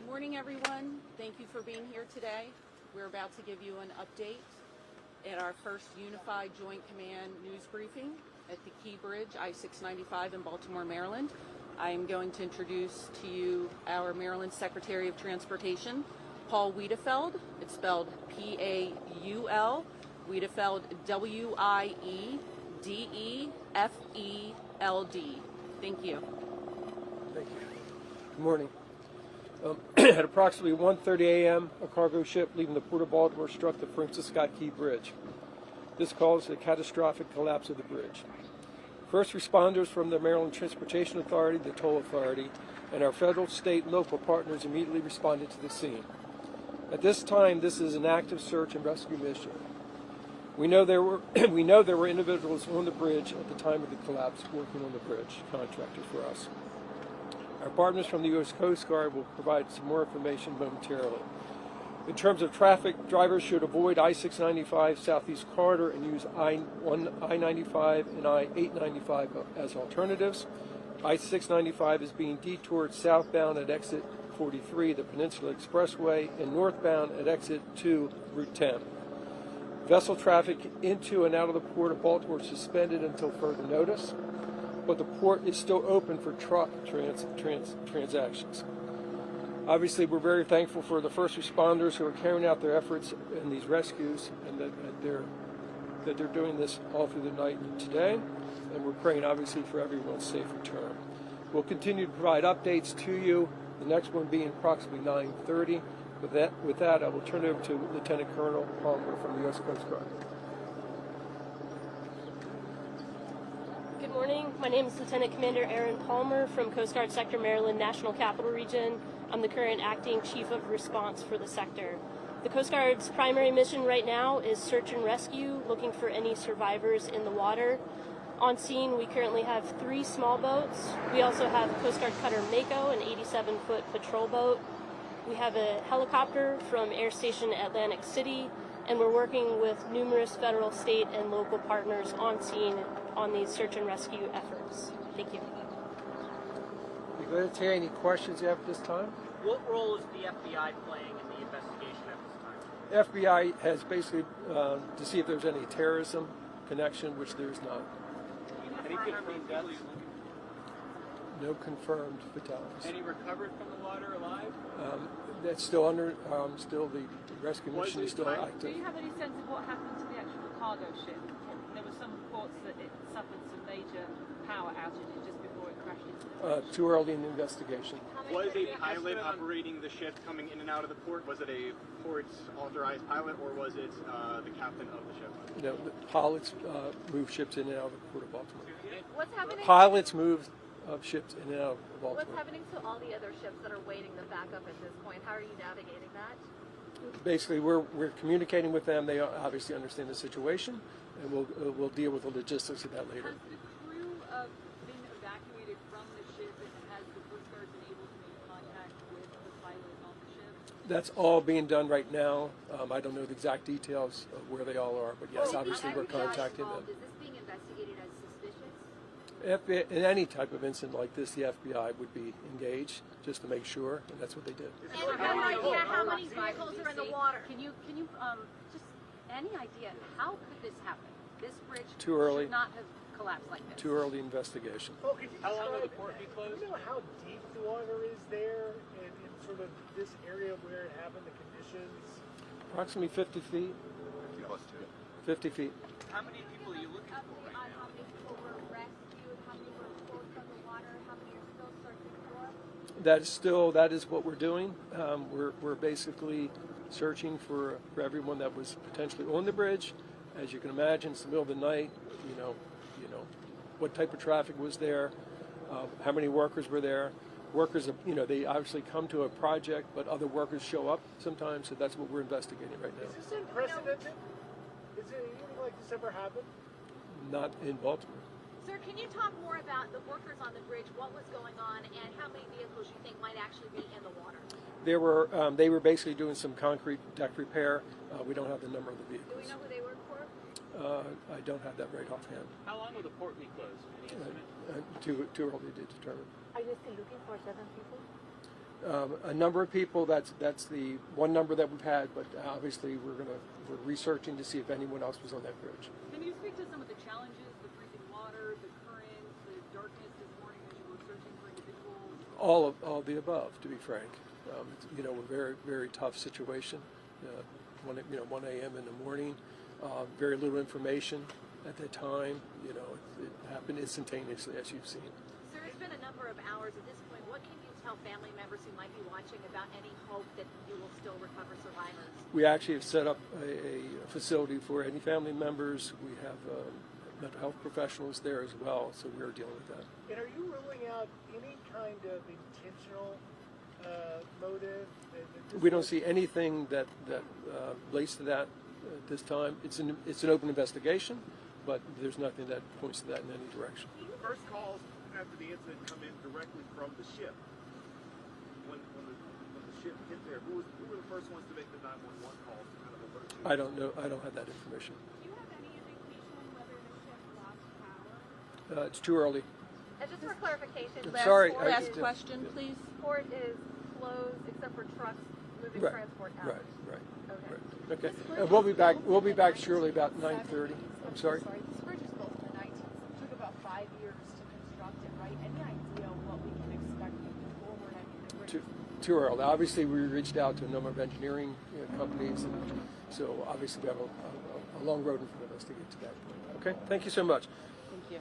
morning, everyone. Thank you for being here today. We're about to give you an update at our first Unified Joint Command news briefing at the Key Bridge, I-695 in Baltimore, Maryland. I am going to introduce to you our Maryland Secretary of Transportation, Paul Wiedefeld. It's spelled P-A-U-L, Wiedefeld, W-I-E-D-E-F-E-L-D. Thank you. Thank you. Good morning. At approximately 1:30 a.m., a cargo ship leaving the Port of Baltimore struck the Francis Scott Key Bridge. This caused a catastrophic collapse of the bridge. First responders from the Maryland Transportation Authority, the Toll Authority, and our federal, state, and local partners immediately responded to the scene. At this time, this is an active search and rescue mission. We know there were individuals on the bridge at the time of the collapse working on the bridge, contractors for us. Our partners from the U.S. Coast Guard will provide some more information momentarily. In terms of traffic, drivers should avoid I-695 Southeast Corridor and use I-95 and I-895 as alternatives. I-695 is being detoured southbound at exit 43, the Peninsula Expressway, and northbound at exit 2, Route 10. Vessel traffic into and out of the Port of Baltimore is suspended until further notice, but the port is still open for truck transactions. Obviously, we're very thankful for the first responders who are carrying out their efforts in these rescues, and that they're doing this all through the night and today, and we're praying obviously for everyone's safe return. We'll continue to provide updates to you, the next one being approximately 9:30. With that, I will turn it over to Lieutenant Colonel Palmer from the U.S. Coast Guard. Good morning. My name is Lieutenant Commander Aaron Palmer from Coast Guard Sector Maryland National Capital Region. I'm the current Acting Chief of Response for the sector. The Coast Guard's primary mission right now is search and rescue, looking for any survivors in the water. On scene, we currently have 3 small boats. We also have Coast Guard Cutter Mako, an 87-foot patrol boat. We have a helicopter from Air Station Atlantic City, and we're working with numerous federal, state, and local partners on scene on these search and rescue efforts. Thank you. You going to take any questions you have at this time? What role is the FBI playing in the investigation at this time? The FBI has basically to see if there's any terrorism connection, which there's not. Any confirmed deaths? No confirmed fatalities. Any recovered from the water alive? That's still under, still the rescue mission is still active. Do you have any sense of what happened to the actual cargo ship? There were some reports that it suffered some major power outages just before it crashed into the bridge. Too early in the investigation. Was a pilot operating the ship coming in and out of the port? Was it a port's authorized pilot, or was it the captain of the ship? No, the pilots move ships in and out of the Port of Baltimore. What's happening? Pilots move ships in and out of Baltimore. What's happening to all the other ships that are waiting the backup at this point? How are you navigating that? Basically, we're communicating with them. They obviously understand the situation, and we'll deal with the logistics of that later. Has the crew been evacuated from the ship, and has the Coast Guard been able to make contact with the pilot on the ship? That's all being done right now. I don't know the exact details of where they all are, but yes, obviously we're contacting them. Is this being investigated as suspicious? In any type of incident like this, the FBI would be engaged just to make sure, and that's what they did. And have an idea how many vehicles are in the water? Can you just any idea how could this happen? This bridge Too early. should not have collapsed like this. Too early investigation. Oh, could you How long will the port be closed? Do you know how deep the water is there in sort of this area where it happened, the conditions? Approximately 50 feet. 50 feet. How many people are you looking for right now? How many people were rescued? How many were pulled from the water? How many are still searching for? That is what we're doing. We're basically searching for everyone that was potentially on the bridge. As you can imagine, it's the middle of the night. You know, what type of traffic was there? How many workers were there? Workers, they obviously come to a project, but other workers show up sometimes. So that's what we're investigating right now. Is this unprecedented? Is anything like this ever happened? Not in Baltimore. Sir, can you talk more about the workers on the bridge, what was going on, and how many vehicles you think might actually be in the water? They were basically doing some concrete deck repair. We don't have the number of the vehicles. Do we know who they work for? I don't have that right offhand. How long will the port be closed? Any estimate? Too early to determine. Are you still looking for 7 people? A number of people. That's the one number that we've had, but obviously we're researching to see if anyone else was on that bridge. Can you speak to some of the challenges, the freezing water, the current, the darkness this morning as you were searching for individuals? All of the above, to be frank. A very, very tough situation. 1 a.m. in the morning, very little information at that time. It happened instantaneously, as you've seen. Sir, it's been a number of hours at this point. What can you tell family members who might be watching about any hope that you will still recover survivors? We actually have set up a facility for any family members. We have mental health professionals there as well, so we're dealing with that. And are you ruling out any kind of intentional motive? We don't see anything that relates to that at this time. It's an open investigation, but there's nothing that points to that in any direction. First calls after the incident come in directly from the ship. When the ship hit there, who were the first ones to make the 911 calls to kind of alert you? I don't know. I don't have that information. Do you have any indication whether the ship lost power? It's too early. And just for clarification, Sorry, Last question, please. port is closed except for trucks moving Right, transport out. right. Okay. Okay. We'll be back. We'll be back shortly about 9:30. I'm sorry. This bridge is built in the 19th. It took about 5 years to construct it, right? Any idea what we can expect moving forward? I mean, the bridge Too early. Obviously, we reached out to a number of engineering companies, and so obviously we have a long road in front of us to get to that point. Okay. Thank you so much. Thank you.